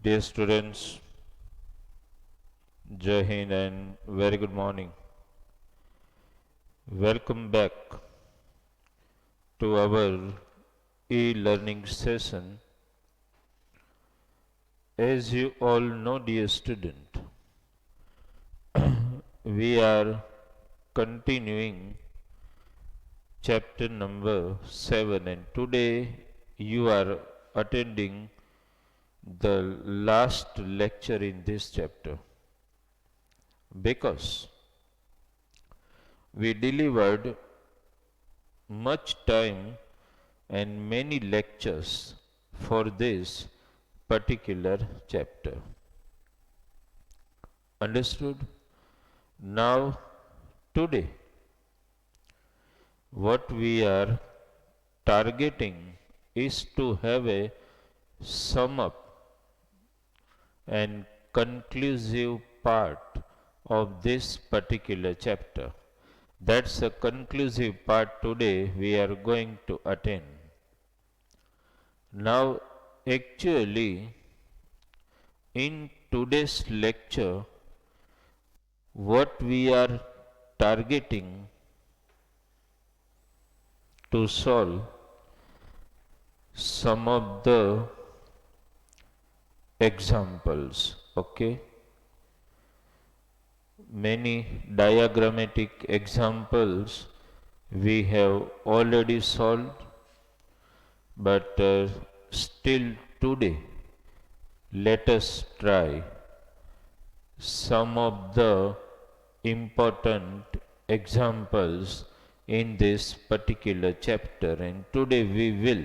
Dear students, Jai Hind and very good morning. Welcome back to our e-learning session. As you all know, dear student, we are continuing chapter number 7, and today you are attending the last lecture in this chapter because we delivered much time and many lectures for this particular chapter. Understood? Now, today, what we are targeting is to have a sum up and conclusive part of this particular chapter. That's a conclusive part today we are going to attend. Now, actually, in today's lecture, what we are targeting to solve some of the examples, okay? Many diagrammatic examples we have already solved, but still today let us try some of the important examples in this particular chapter, and today we will,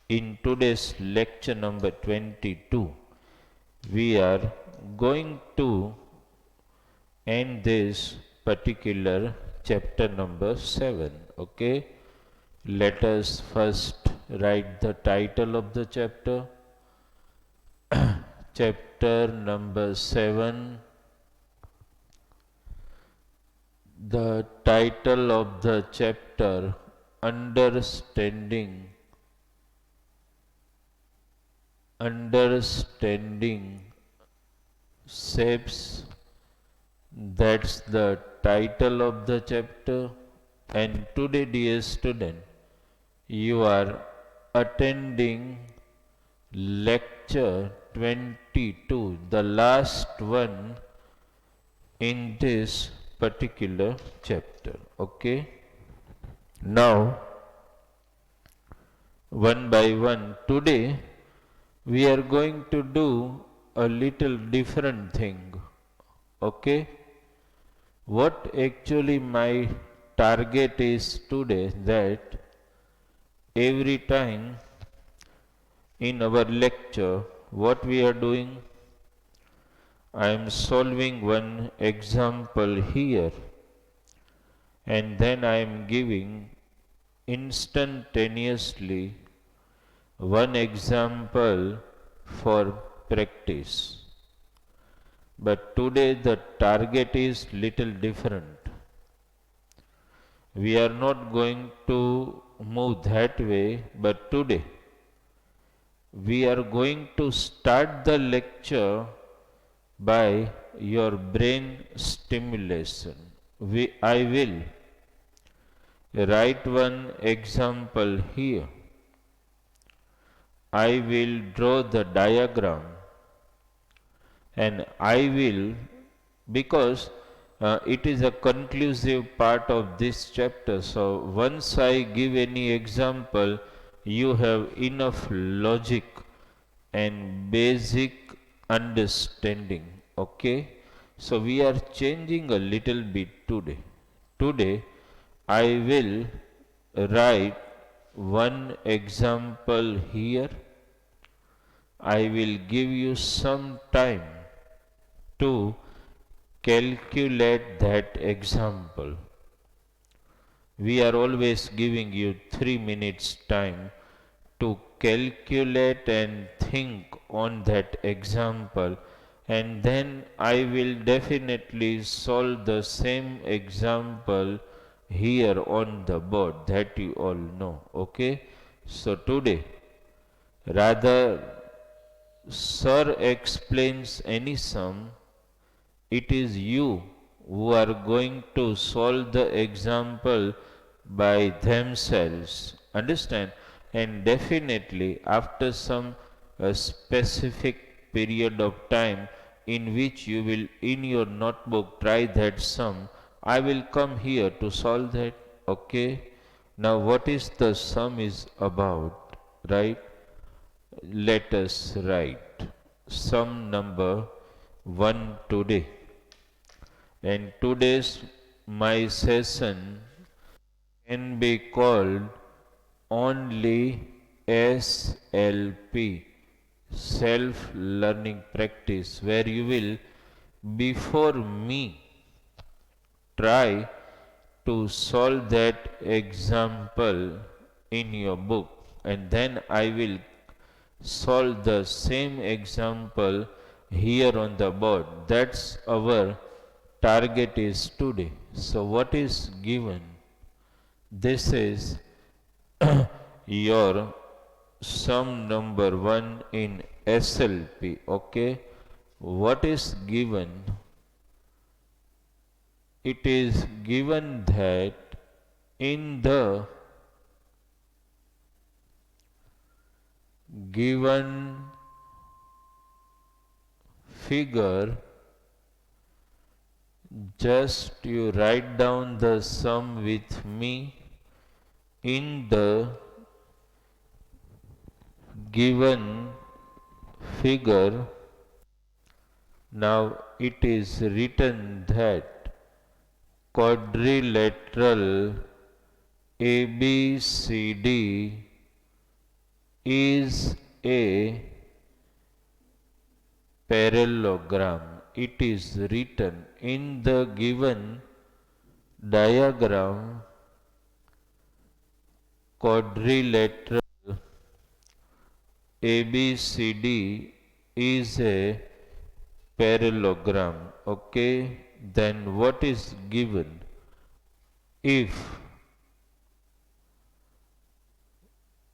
in today's lecture number 22, we are going to end this particular chapter number 7. Okay, let us first write the title of the chapter. Chapter number 7. The title of the chapter, Understanding Shapes. That's the title of the chapter. And today, dear student, you are attending lecture 22, the last one in this particular chapter. Okay. Now, one by one, today we are going to do a little different thing. Okay. What actually my target is today, that every time in our lecture what we are doing, I am solving one example here, and then I am giving instantaneously one example for practice. But today the target is little different. We are not going to move that way, but today we are going to start the lecture by your brain stimulation. I will write one example here. I will draw the diagram, and I will, because it is a conclusive part of this chapter, so once I give any example, you have enough logic and basic understanding. Okay, so we are changing a little bit today. Today I will write one example here. I will give you some time to calculate that example. We are always giving you 3 minutes time to calculate and think on that example, and then I will definitely solve the same example here on the board, that you all know. Okay, so today, rather sir explains any sum, it is you who are going to solve the example by themselves. Understand? And definitely after some specific period of time in which you will in your notebook try that sum, I will come here to solve that. Okay? Now what is the sum is about, right? Let us write sum number 1 today. And today's my session can be called only SLP, self learning practice, where you will before me try to solve that example in your book, and then I will solve the same example here on the board. That's our target is today. So what is given? This is your sum number 1 in SLP. Okay. What is given? It is given that in the given figure, just you write down the sum with me. In the given figure, now it is written that quadrilateral ABCD is a parallelogram. It is written in the given diagram. Quadrilateral ABCD is a parallelogram. Okay, then what is given? If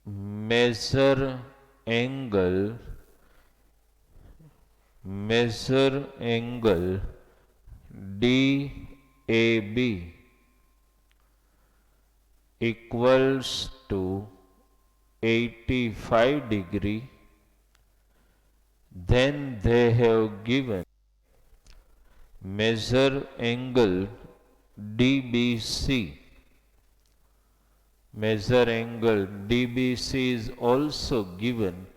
measure angle DAB equals to 85 degree, then they have given measure angle DBC. Measure angle DBC is also given,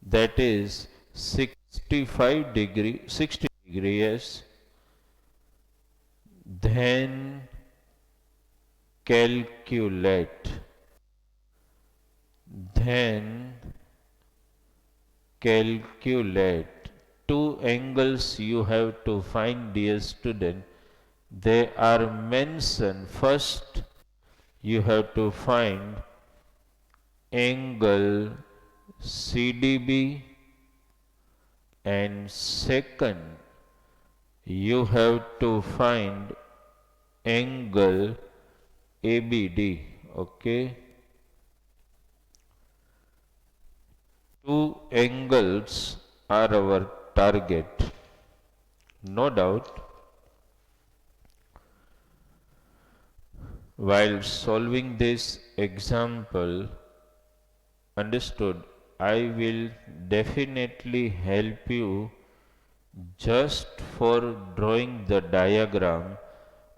that is 65 degree, 60 degree, yes. Then calculate. Then calculate. Two angles you have to find, dear student. They are mentioned. First, you have to find angle CDB, and second, you have to find angle ABD. Okay. Two angles are our target, no doubt. While solving this example, understood, I will definitely help you just for drawing the diagram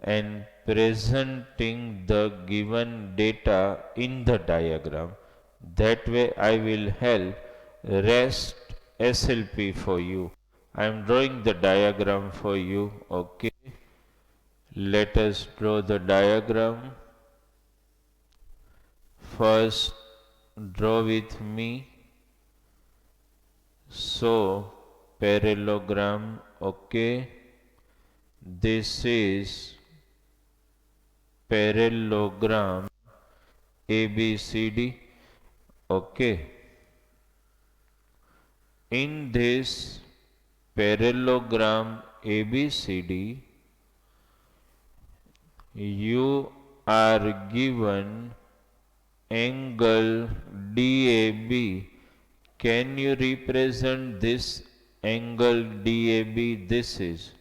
and presenting the given data in the diagram. That way I will help rest SLP for you. I am drawing the diagram for you. Okay. Let us draw the diagram. First, draw with me. So, parallelogram. Okay. This is parallelogram ABCD. Okay. In this parallelogram ABCD, you are given angle DAB can you represent this angle DAB? This is,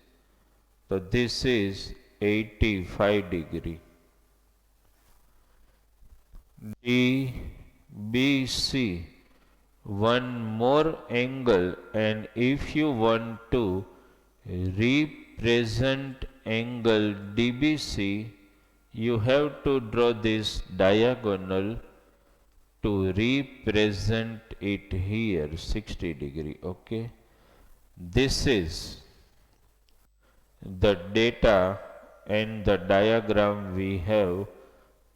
so this is 85 degree. DBC, one more angle, and if you want to represent angle DBC, you have to draw this diagonal to represent it here 60 degree. Okay, this is the data and the diagram we have.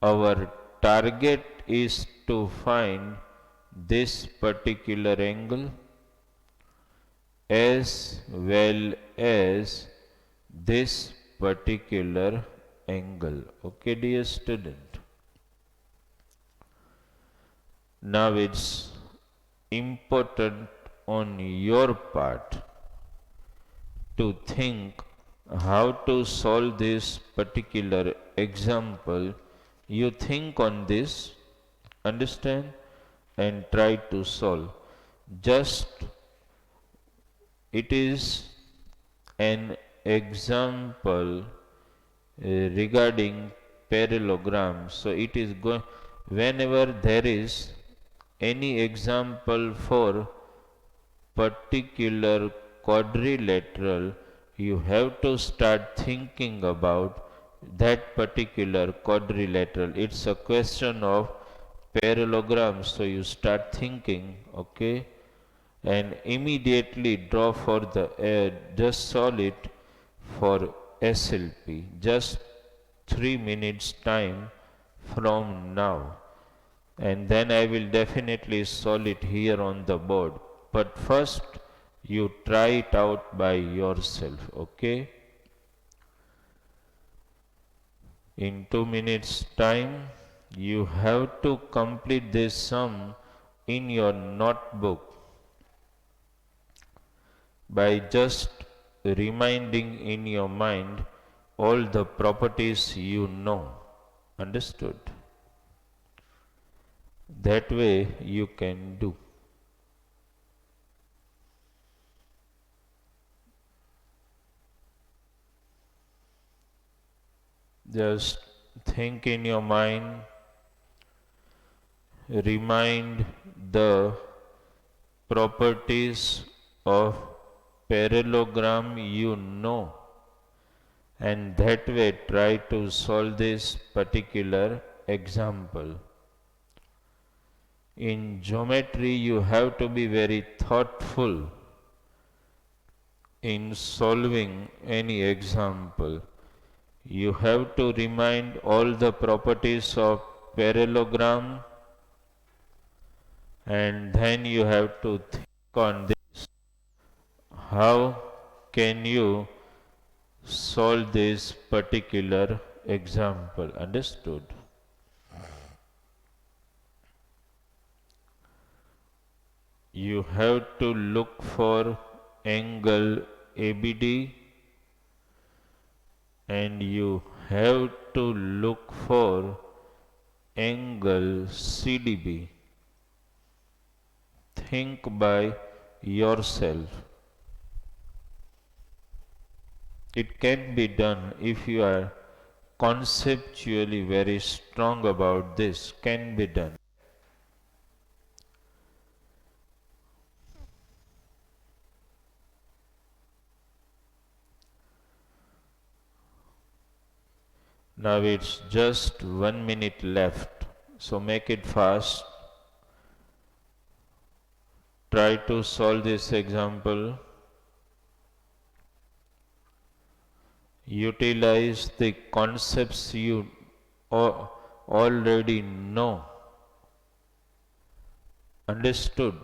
Our target is to find this particular angle as well as this particular angle. Okay, dear student. Now it's important on your part to think how to solve this particular example. You think on this, understand, and try to solve. Just it is an example regarding parallelogram. So it is going, whenever there is any example for particular quadrilateral, you have to start thinking about that particular quadrilateral. It's a question of parallelogram, so you start thinking, okay, and immediately draw for the just solve it for SLP. Just 3 minutes time from now, and then I will definitely solve it here on the board. But first you try it out by yourself. Okay, in 2 minutes time you have to complete this sum in your notebook by just reminding in your mind all the properties you know. Understood? That way you can do. Just think in your mind, remind the properties of parallelogram you know, and that way try to solve this particular example. In geometry you have to be very thoughtful in solving any example. You have to remind all the properties of parallelogram, and then you have to think on this. How can you solve this particular example? Understood? You have to look for angle ABD, and you have to look for angle CDB. Think by yourself. It can be done if you are conceptually very strong about this. Can be done. Now it's just 1 minute left, so make it fast. Try to solve this example. Utilize the concepts you already know. Understood?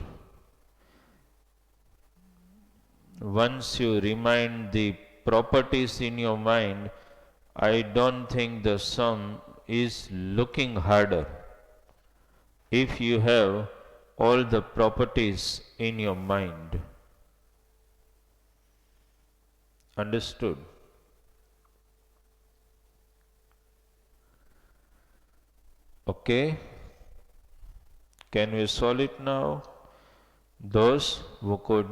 Once you remind the properties in your mind, I don't think the sum is looking harder if you have all the properties in your mind. Understood? Okay, can we solve it now? Those who could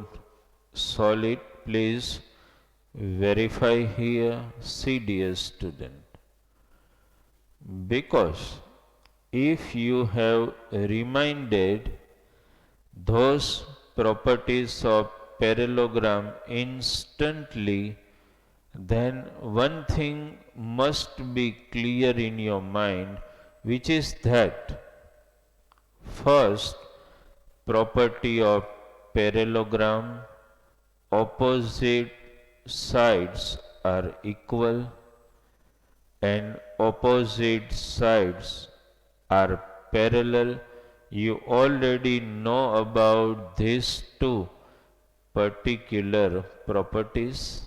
solve it, please verify here, CDS student. Because if you have reminded those properties of parallelogram instantly, then one thing must be clear in your mind, which is that first property of parallelogram, opposite sides are equal and opposite sides are parallel. You already know about these two particular properties.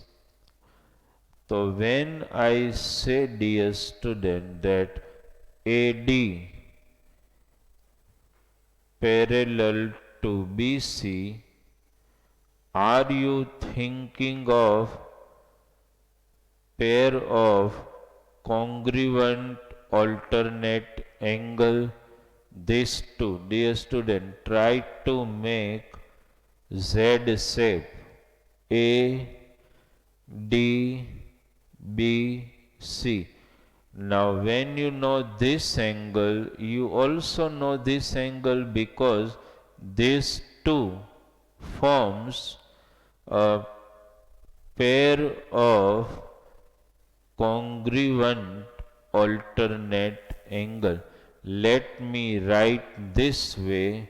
So when I say, dear student, that AD parallel to BC, are you thinking of pair of congruent alternate angle? These two, dear student, try to make Z shape A, D, B, C. Now when you know this angle, you also know this angle because these two forms a pair of congruent alternate angle. Let me write this way,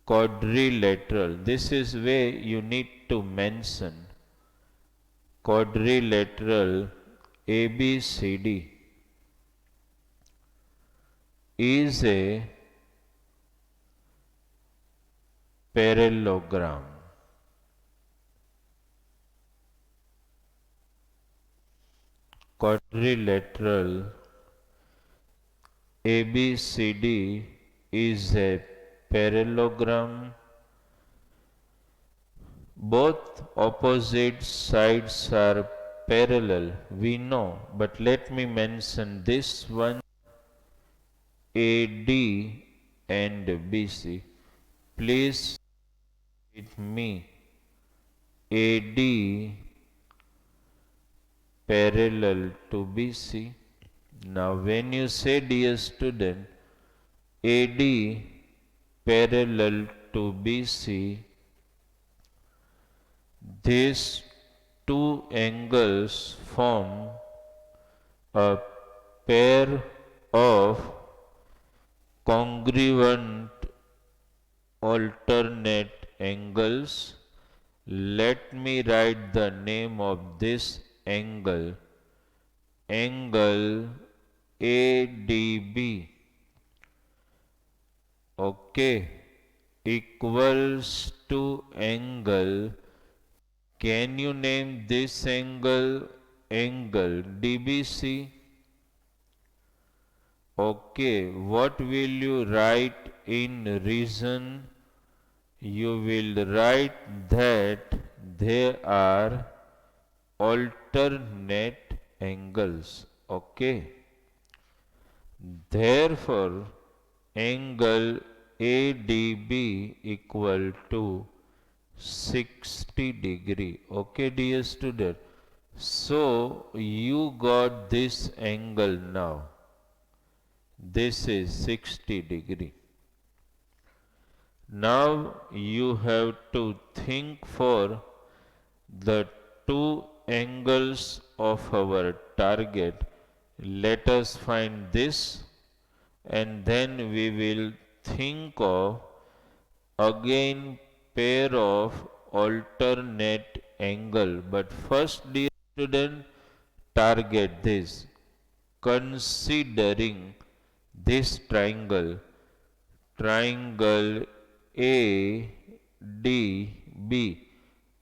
quadrilateral. This is way you need to mention. Quadrilateral ABCD is a parallelogram. Quadrilateral ABCD is a parallelogram. Both opposite sides are parallel, we know, but let me mention this one, AD and BC. Please with me, AD parallel to BC. Now when you say, dear student, AD parallel to BC, these two angles form a pair of congruent alternate angles. Let me write the name of this angle. Angle ADB, okay, equals to angle. Can you name this angle? Angle DBC. Okay, what will you write in reason? You will write that they are alternate angles. Okay. Therefore, angle ADB equal to 60 degree. Okay, dear student. So you got this angle now. This is 60 degree. Now you have to think for the two angles of our target. Let us find this and then we will think of again pair of alternate angle. But first, dear student, target this. Considering this triangle, triangle ADB,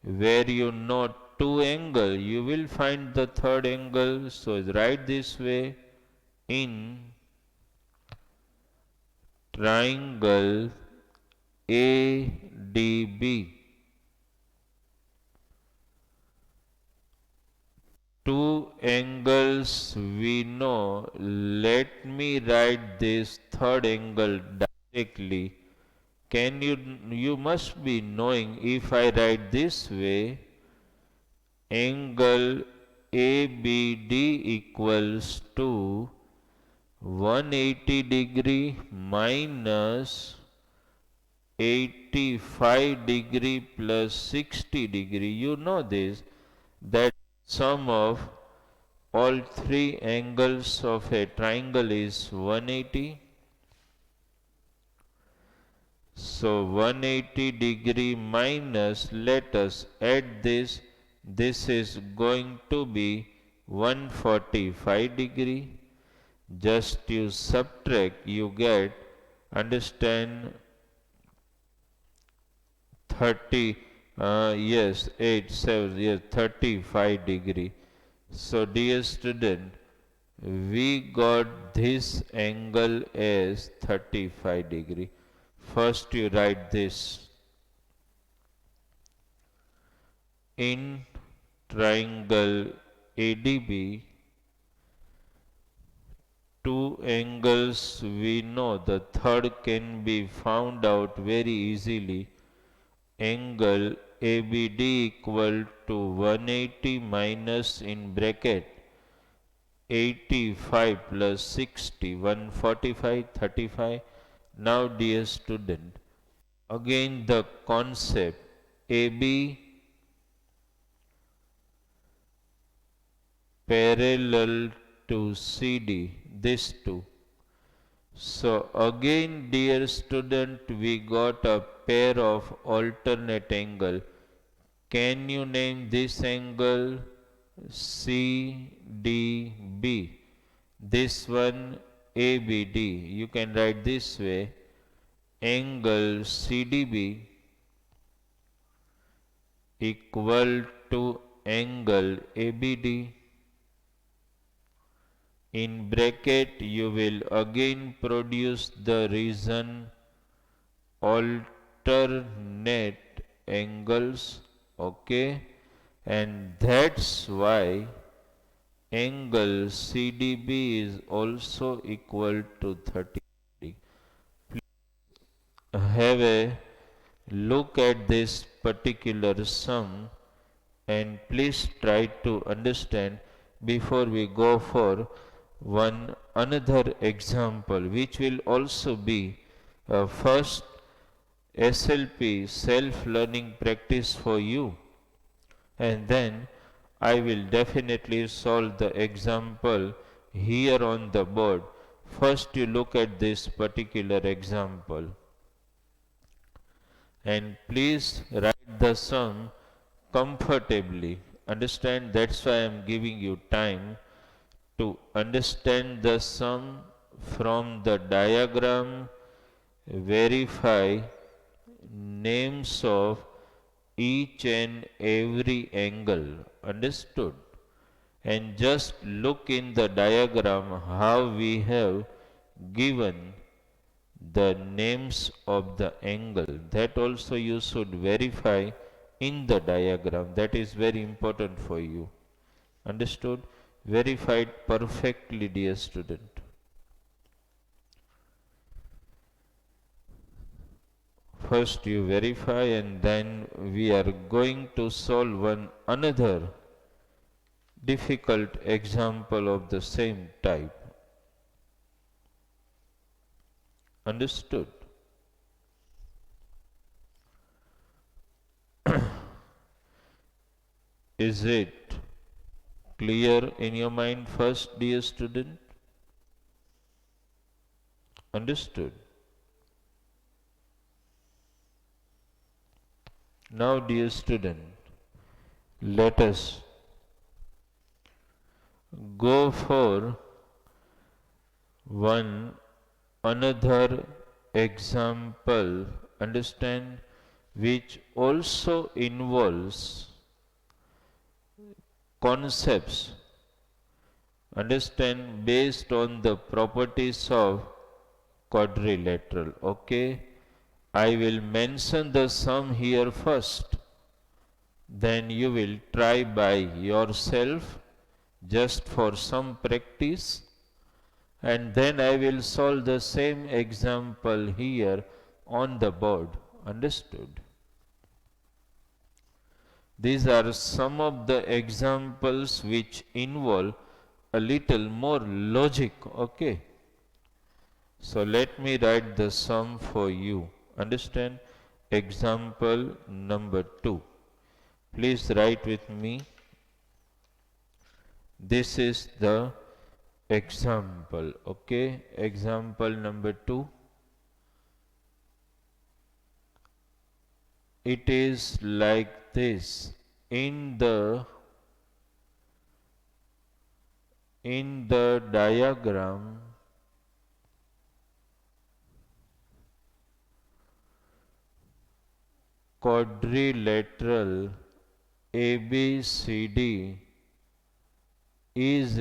where you know two angle, you will find the third angle. So write this way, in triangle ADB, two angles we know. Let me write this third angle directly. you must be knowing, if I write this way, angle ABD equals to 180 minus 85 plus 60. You know this, that sum of all three angles of a triangle is 180. So 180 minus, let us add this. This is going to be 145. Just you subtract, you get, understand, 30, yes, 8, 7, yes, 35. So dear student, we got this angle as 35. First you write this. In triangle ADB, two angles we know, the third can be found out very easily. Angle ABD equal to 180 minus in bracket 85 plus 60, 145, 35. Now dear student, again the concept AB parallel to CD, this two. So again dear student, we got a pair of alternate angle. Can you name this angle? CDB. This one ABD. You can write this way. Angle CDB equal to angle ABD. In bracket you will again produce the reason alternate angles, okay, and that's why angle CDB is also equal to 30. Please have a look at this particular sum and please try to understand before we go for one another example, which will also be first SLP self-learning practice for you, and then I will definitely solve the example here on the board. First you look at this particular example and please write the sum comfortably. Understand, that's why I am giving you time to understand the sum from the diagram, verify names of each and every angle, understood, and just look in the diagram how we have given the names of the angle. That also you should verify in the diagram. That is very important for you, understood. Verified perfectly, dear student. First you verify and then we are going to solve one another difficult example of the same type. Understood? Is it clear in your mind first, dear student? Understood? Now, dear student, let us go for one another example, understand, which also involves concepts, understand, based on the properties of quadrilateral. Okay, I will mention the sum here first, then you will try by yourself just for some practice, and then I will solve the same example here on the board. Understood? These are some of the examples which involve a little more logic. Okay. So let me write the sum for you. Understand? Example number 2. Please write with me. This is the example. Okay. Example number 2. It is like this. In the diagram, quadrilateral ABCD is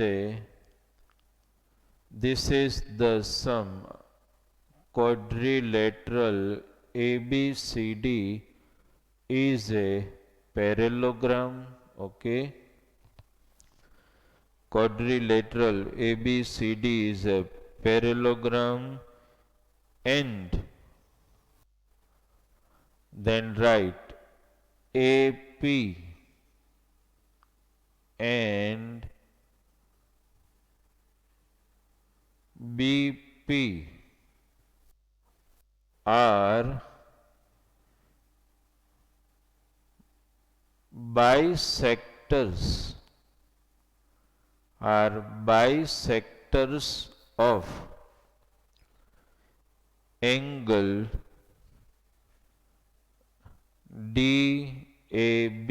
this is the sum. Quadrilateral ABCD is a parallelogram. Okay. Quadrilateral ABCD is a parallelogram, and then write AP and BP are bisectors of angle DAB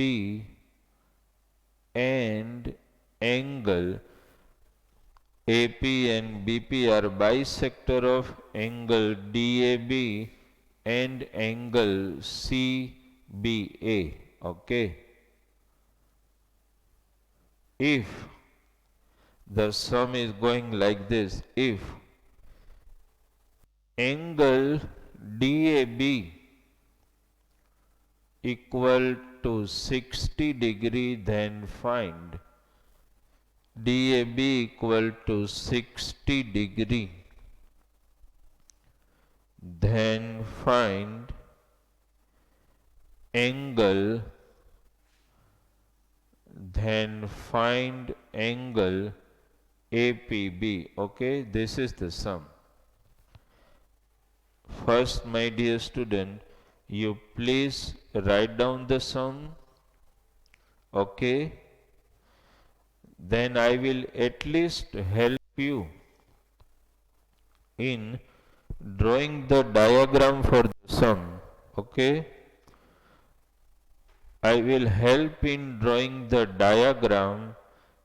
and angle AP and BP are bisector of angle DAB and angle CBA. Okay. If the sum is going like this, if angle DAB equal to 60 degree, then find DAB equal to 60 degree, then find angle APB. Okay, this is the sum. First, my dear student, you please write down the sum. Okay. Then I will at least help you in drawing the diagram for the sum. Okay. I will help in drawing the diagram,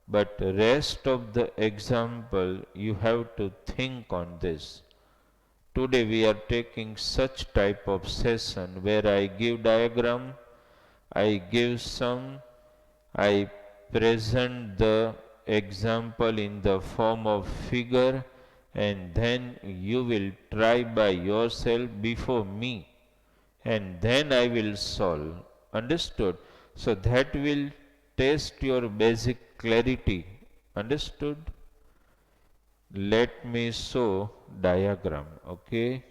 but rest of the example you have to think on this. Today we are taking such type of session where I give diagram, I give sum, I present the example in the form of figure, and then you will try by yourself before me, and then I will solve. Understood? So that will test your basic clarity. Understood? Let me show diagram. Okay.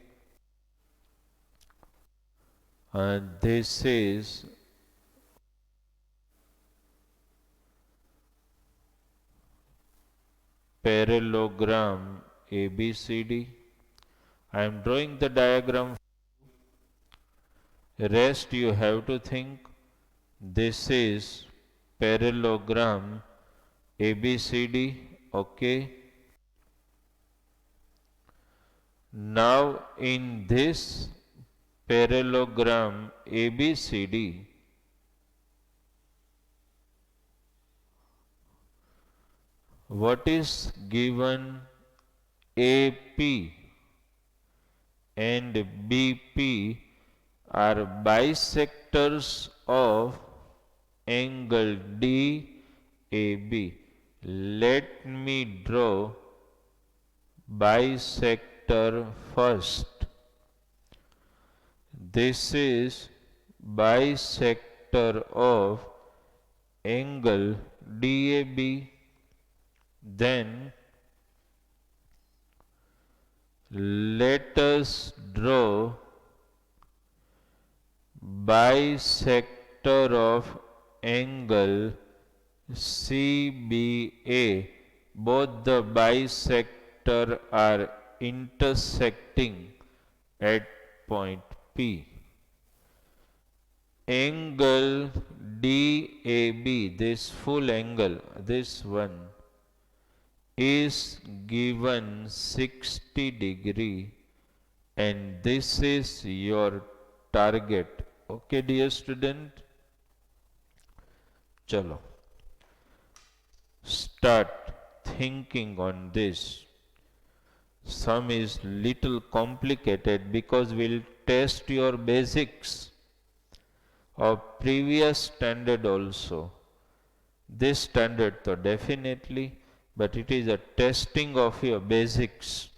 This is parallelogram ABCD. I am drawing the diagram. Rest you have to think. This is parallelogram ABCD. Okay. Now in this parallelogram ABCD, what is given? AP and BP are bisectors of angle DAB. Let me draw bisector first. This is bisector of angle DAB. Then let us draw bisector of angle CBA, both the bisector are intersecting at point P. Angle DAB, this full angle, this one, is given 60° and this is your target. Okay, dear student? Chalo. Start thinking on this. Some is little complicated because we'll test your basics of previous standard also. This standard though definitely, but it is a testing of your basics.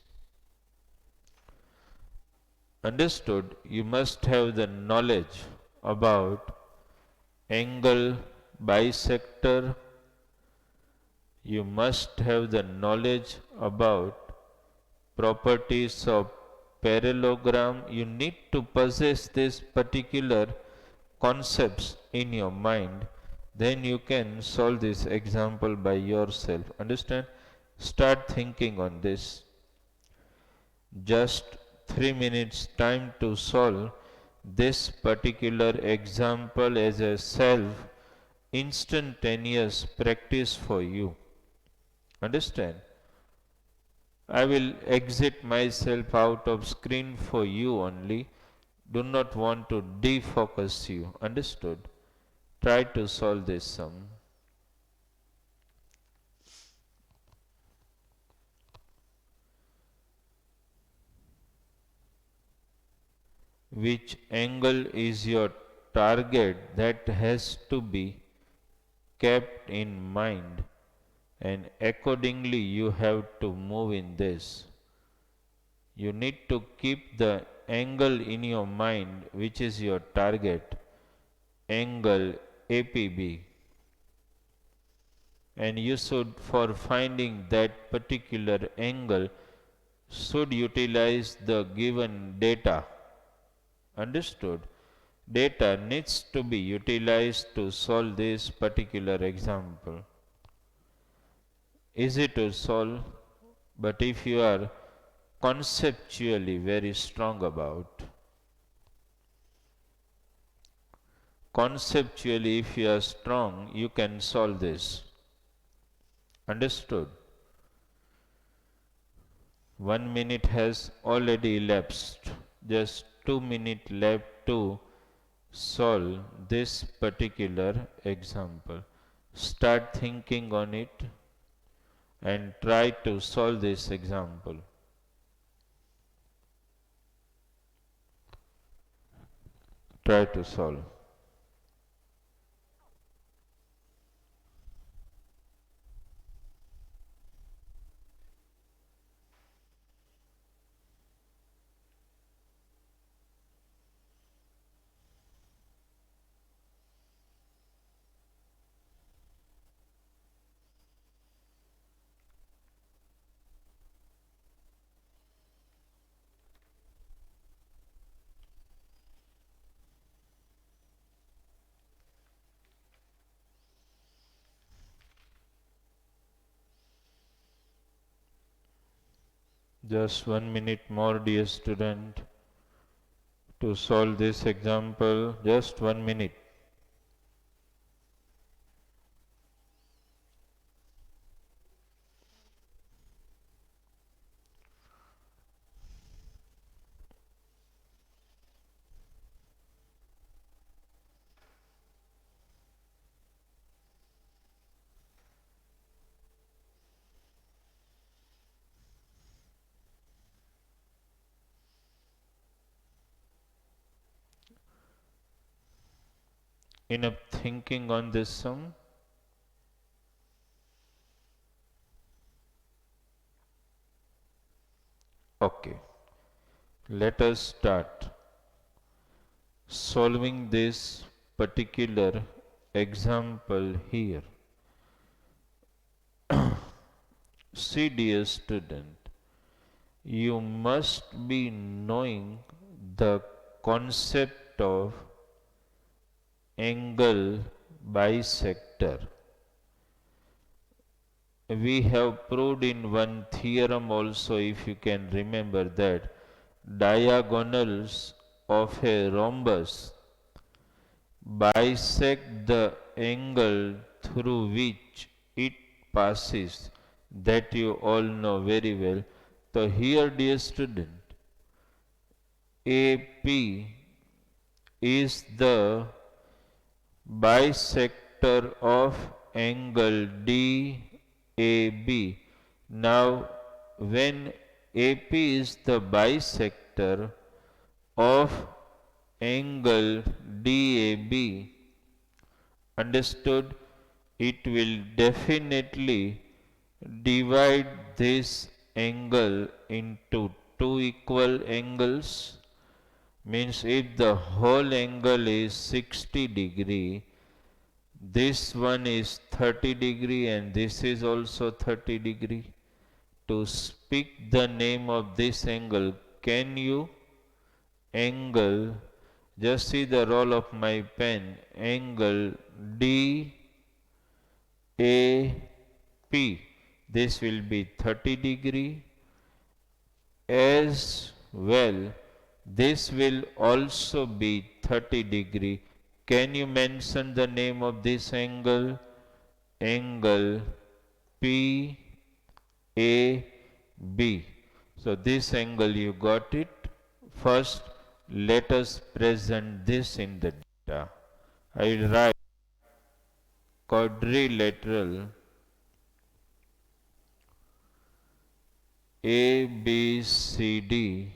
Understood? You must have the knowledge about angle bisector. You must have the knowledge about properties of parallelogram. You need to possess these particular concepts in your mind. Then you can solve this example by yourself. Understand? Start thinking on this. Just 3 minutes time to solve this particular example as a self instantaneous practice for you. Understand? I will exit myself out of screen for you only. Do not want to defocus you. Understood? Try to solve this sum. Which angle is your target, that has to be kept in mind, and accordingly you have to move in this. You need to keep the angle in your mind which is your target, angle APB, and you should, for finding that particular angle, should utilize the given data. Understood? Data needs to be utilized to solve this particular example. Easy to solve, but if you are conceptually very strong about, conceptually if you are strong, you can solve this. Understood? 1 minute has already elapsed. Just 2 minutes left to solve this particular example. Start thinking on it and try to solve this example. Try to solve. Just 1 minute more, dear student, to solve this example. Just 1 minute. Enough thinking on this sum? Okay. Let us start solving this particular example here. See, dear student, you must be knowing the concept of angle bisector. We have proved in one theorem also, if you can remember, that diagonals of a rhombus bisect the angle through which it passes. That you all know very well. So here, dear student, AP is the bisector of angle DAB. Now, when AP is the bisector of angle DAB, understood, it will definitely divide this angle into two equal angles. Means if the whole angle is 60 degree, this one is 30 degree and this is also 30 degree. To speak the name of this angle, can you? Angle, just see the roll of my pen, angle DAP. This will be 30 degree. As well, this will also be 30 degree. Can you mention the name of this angle? Angle PAB. So this angle, you got it. First, let us present this in the data. I will write quadrilateral ABCD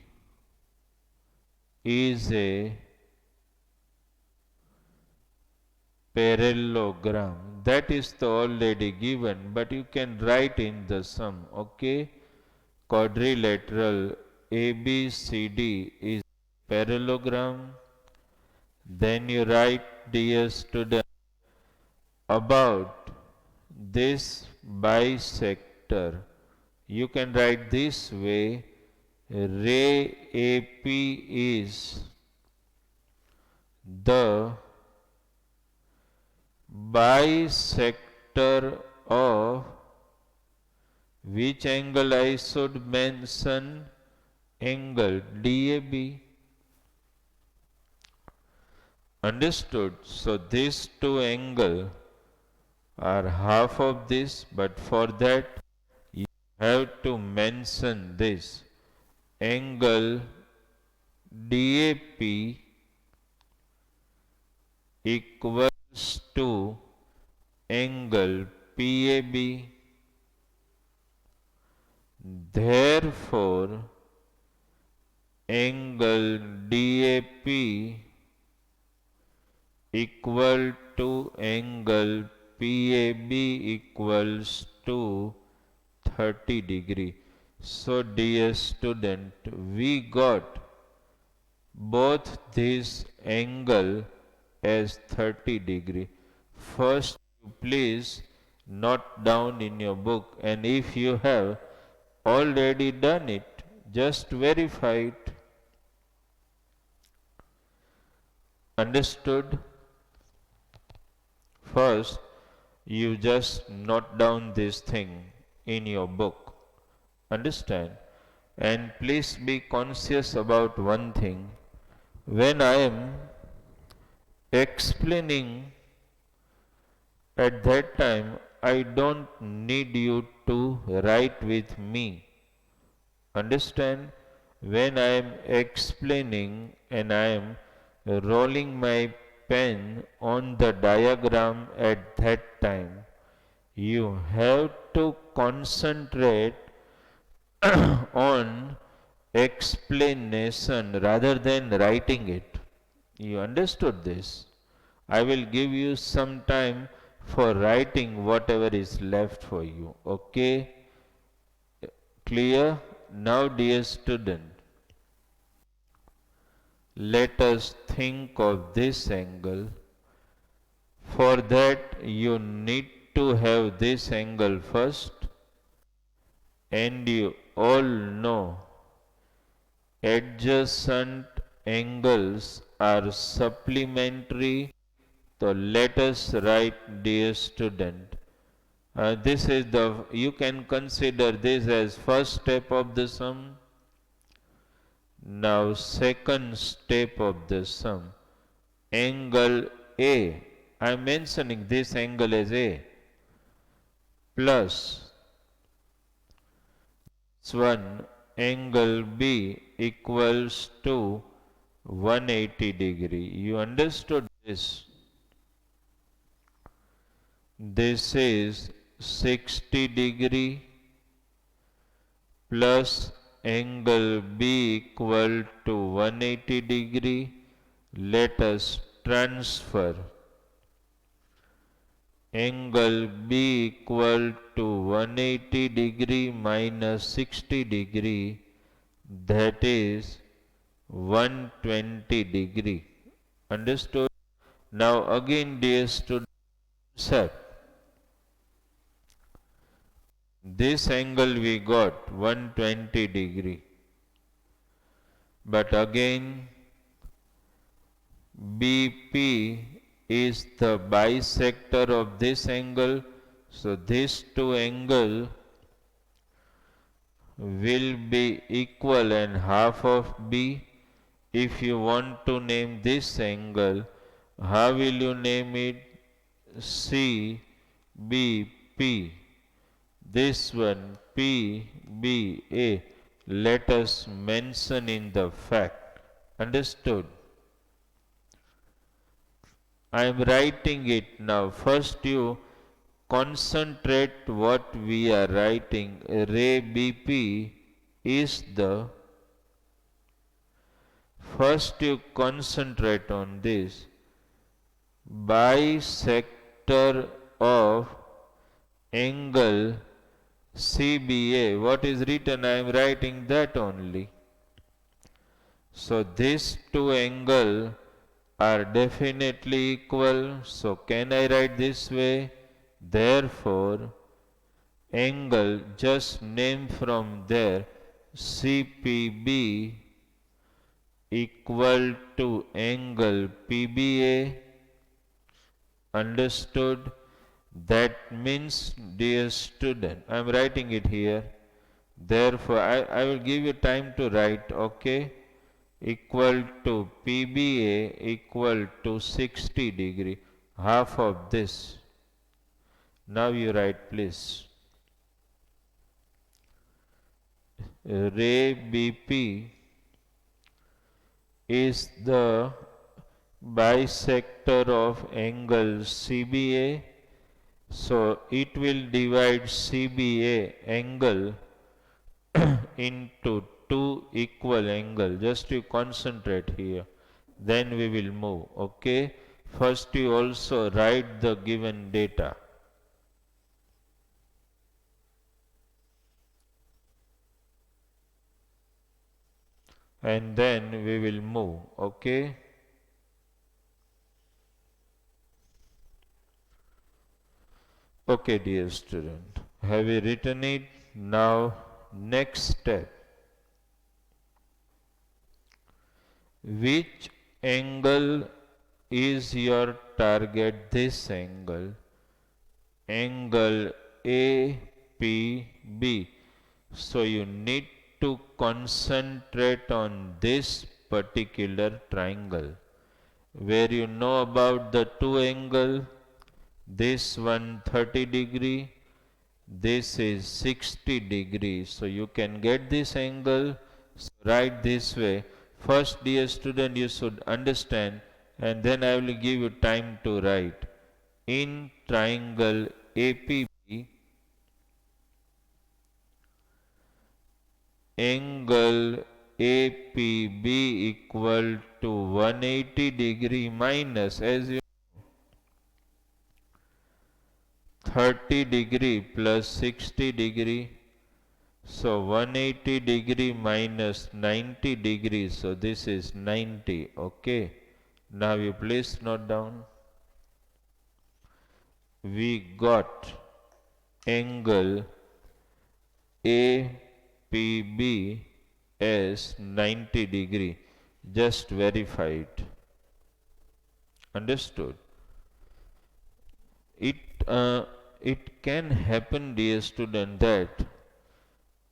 is a parallelogram. That is the already given, but you can write in the sum. Okay, quadrilateral ABCD is parallelogram. Then you write, dear student, about this bisector. You can write this way: ray AP is the bisector of which angle I should mention? Angle DAB. Understood? So these two angles are half of this, but for that you have to mention this angle DAP equals to angle PAB. Therefore, angle DAP equal to angle PAB equals to 30 degree. So dear student, we got both these angle as 30 degree. First, please note down in your book, and if you have already done it, just verify it. Understood? First, you just note down this thing in your book. Understand? And please be conscious about one thing. When I am explaining at that time, I don't need you to write with me. Understand? When I am explaining and I am rolling my pen on the diagram at that time, you have to concentrate on explanation rather than writing it. You understood this? I will give you some time for writing whatever is left for you. Okay? Clear? Now, dear student, let us think of this angle. For that, you need to have this angle first, and you all know adjacent angles are supplementary So let us write, dear student. This is you can consider this as first step of the sum. Now second step of the sum. Angle A. I am mentioning this angle as A plus this one angle B equals to 180 degree. You understood this? This is 60 degree plus angle B equal to 180 degree. Let us transfer angle B equal to 180 degree minus 60 degree, that is 120 degree. Understood? Now again, dear students, this angle we got 120 degree, but again BP is the bisector of this angle, so these two angles will be equal and half of B. If you want to name this angle, how will you name it? CBP. This one PBA. Let us mention in the fact. Understood? I am writing it now. First you concentrate what we are writing. Ray BP is the, first you concentrate on this, bisector of angle CBA. What is written? I am writing that only. So these two angles are definitely equal. So can I write this way? Therefore, angle, just name from there, CPB equal to angle PBA. Understood? That means, dear student, I am writing it here. Therefore, I will give you time to write, okay? Equal to PBA equal to 60 degree, half of this. Now you write, please. Ray BP is the bisector of angle CBA. So it will divide CBA angle into two equal angles. Just you concentrate here. Then we will move. Okay. First you also write the given data. And then we will move. Okay. Okay, dear student. Have you written it? Now next step. Which angle is your target? This angle. Angle APB. So you need to concentrate on this particular triangle. Where you know about the two angles. This one 30 degree. This is 60 degree. So you can get this angle. So write this way. First, dear student, you should understand, and then I will give you time to write. In triangle APB, angle APB equal to 180 degree minus, as you 30 degree plus 60 degree. So 180 degree minus 90 degrees. So this is 90. Okay. Now you please note down. We got angle APB as 90 degree. Just verify it. Understood? It, it can happen, dear student, that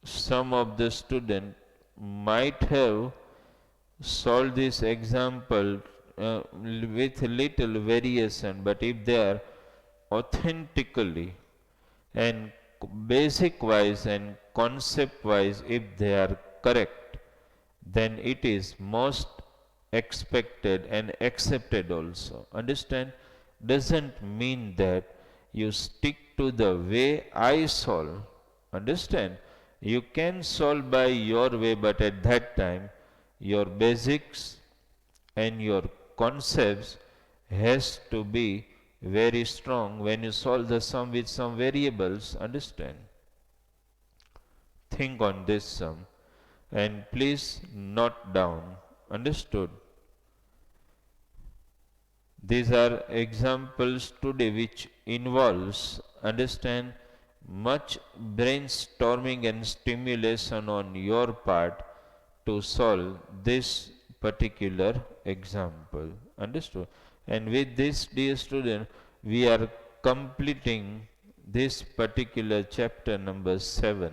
some of the student might have solved this example with little variation, but if they are authentically and basic wise and concept wise, if they are correct, then it is most expected and accepted also. Understand? Doesn't mean that you stick to the way I solve. Understand? You can solve by your way, but at that time your basics and your concepts has to be very strong when you solve the sum with some variables. Understand? Think on this sum and please note down. Understood? These are examples today which involves, understand, much brainstorming and stimulation on your part to solve this particular example. Understood? And with this, dear student, we are completing this particular chapter number 7,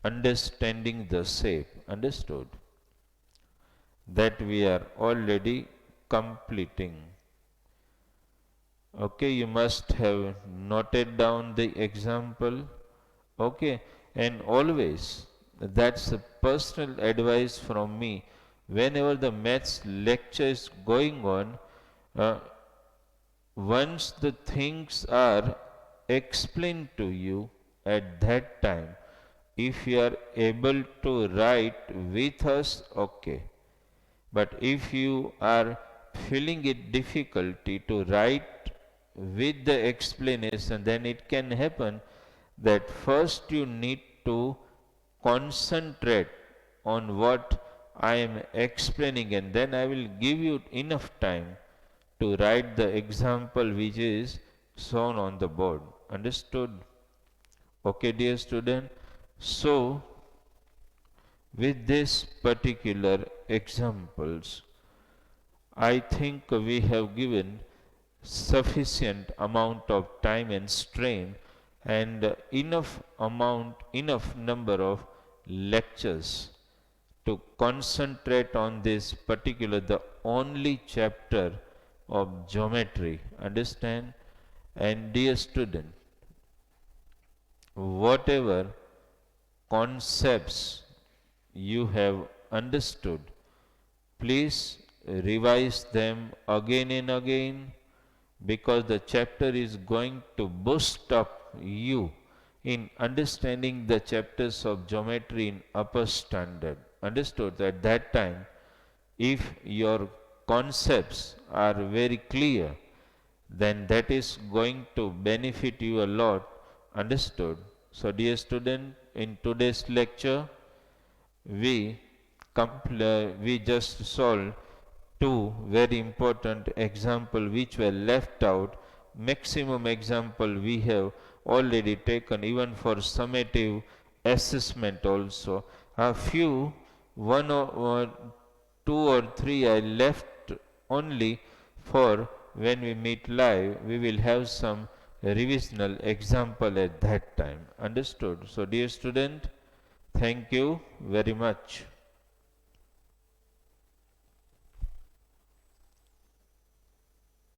understanding the shape. Understood? That we are already completing. Okay, you must have noted down the example. Okay, and always, that's a personal advice from me. Whenever the maths lecture is going on, uh, once the things are explained to you at that time, if you are able to write with us, okay. But if you are feeling it difficulty to write with the explanation, then it can happen that first you need to concentrate on what I am explaining, and then I will give you enough time to write the example which is shown on the board. Understood? Okay, dear student. So, with this particular examples, I think we have given sufficient amount of time and strain and enough number of lectures to concentrate on this particular, the only chapter of geometry. Understand? And dear student, whatever concepts you have understood, please revise them again and again, because the chapter is going to boost up you in understanding the chapters of geometry in upper standard. Understood? At that time, if your concepts are very clear, then that is going to benefit you a lot. Understood? So dear student, in today's lecture, we we just solved two very important example which were left out. Maximum example we have already taken even for summative assessment also. A few, two or three I left only for when we meet live. We will have some revisional example at that time. Understood? So dear student, thank you very much.